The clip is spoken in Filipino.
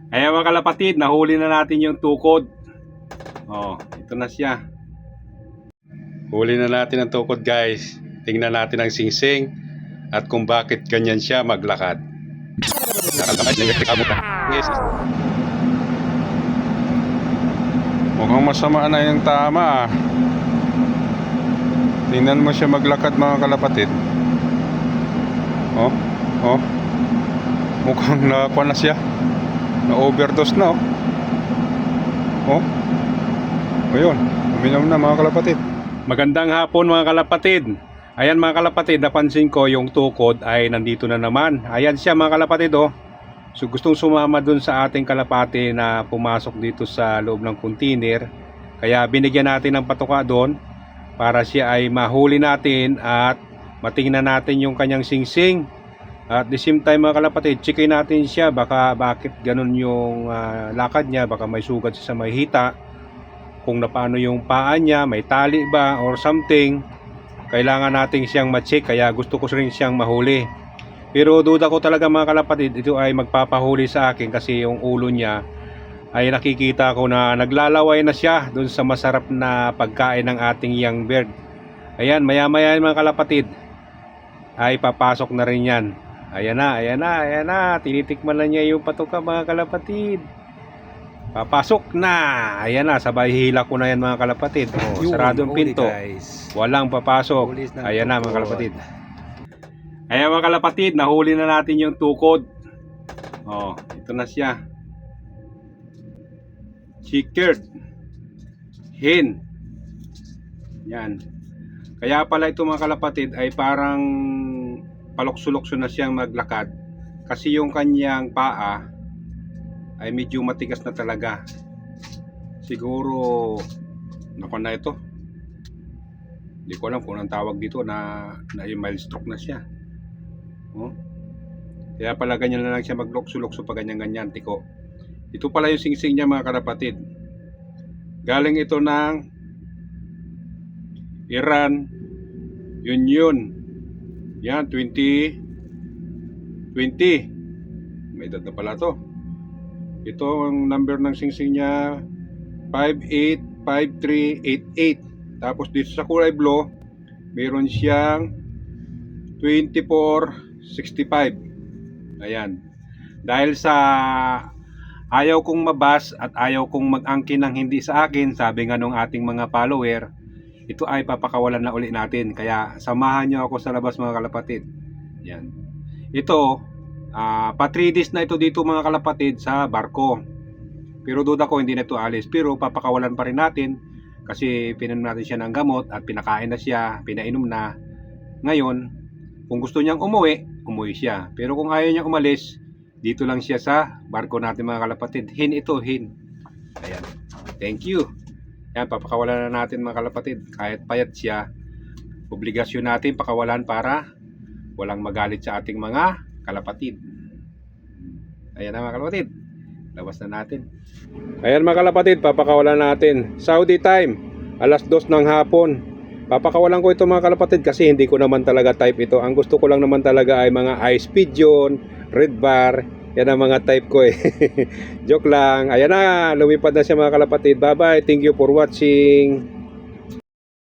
Ayan mga kalapatid, nahuli na natin yung tukod. Oh, ito na siya. Huli na natin ang tukod guys. Tingnan natin ang singsing at kung bakit ganyan siya maglakad. Mukhang masama na yung tama. Tingnan mo siya maglakad mga kalapatid. Oh, oh. Mukhang nakuha na siya. Na-overdose na oh. Ayun, uminom na mga kalapatid. Magandang hapon mga kalapatid. Ayan mga kalapatid, napansin ko yung tukod ay nandito na naman. Ayan siya mga kalapatid oh. So gustong sumama dun sa ating kalapati na pumasok dito sa loob ng container. Kaya binigyan natin ng patuka doon para siya ay mahuli natin at matingnan natin yung kanyang singsing. At the same time mga kalapatid, checkin natin siya bakit ganun yung lakad niya, baka may sugat sa may hita, kung napaano yung paa niya, may tali ba or something. Kailangan natin siyang ma-check, kaya gusto ko rin siyang mahuli. Pero duda ko talaga mga kalapatid, ito ay magpapahuli sa akin kasi yung ulo niya ay nakikita ko na naglalaway na siya dun sa masarap na pagkain ng ating young bird. Ayan, maya maya mga kalapatid ay papasok na rin yan. Ayan na, tinitikman na niya yung patuka mga kalapatid. Papasok na. Ayan na, sabay hila ko na yan mga kalapatid. Oh, sarado ang pinto. Walang papasok. Ayan na mga kalapatid. Ayan mga kalapatid, nahuli na natin yung tukod. Oh, ito na siya. Checkered hen. Yan. Kaya pala ito mga kalapatid ay parang palokso-lokso na siyang maglakad kasi yung kanyang paa ay medyo matigas na talaga. Siguro naku na ito. Hindi ko alam kung anong tawag dito na mild stroke na siya. Oh. Kaya pala ganyan na lang siya maglokso-lokso pag ganyan-ganyan tiko. Ito pala yung singsing niya mga kalapatid. Galing ito ng Iran Union. Yan, 2020. May edad na pala to. Ito ang number ng singsing niya 585388. Tapos dito sa kulay blue meron siyang 2465. Ayan. Dahil sa ayaw kong mabas at ayaw kong mag-angkin ng hindi sa akin, sabi nga nung ating mga follower, ito ay papakawalan na uli natin. Kaya samahan nyo ako sa labas mga kalapatid. Yan. Ito, pa 3 days na ito dito mga kalapatid sa barko. Pero duda ko hindi na ito alis. Pero papakawalan pa rin natin kasi pinainom natin siya ng gamot at pinakain na siya, pinainom na. Ngayon, kung gusto niyang umuwi, umuwi siya. Pero kung ayaw niyang umalis, dito lang siya sa barko natin mga kalapatid. Hin ito, hin. Ayan. Thank you. Yan, papakawalan na natin mga kalapatid. Kahit payat siya, obligasyon natin pakawalan para walang magalit sa ating mga kalapatid. Ayan na mga kalapatid, labas na natin. Ayan mga kalapatid, papakawalan natin. Saudi time, alas 2 ng hapon. Papakawalan ko ito mga kalapatid kasi hindi ko naman talaga type ito. Ang gusto ko lang naman talaga ay mga ice pigeon, red bar. Yan ang mga type ko eh. Joke lang. Ayan na, lumipad na siya mga kalapatid. Bye bye, thank you for watching.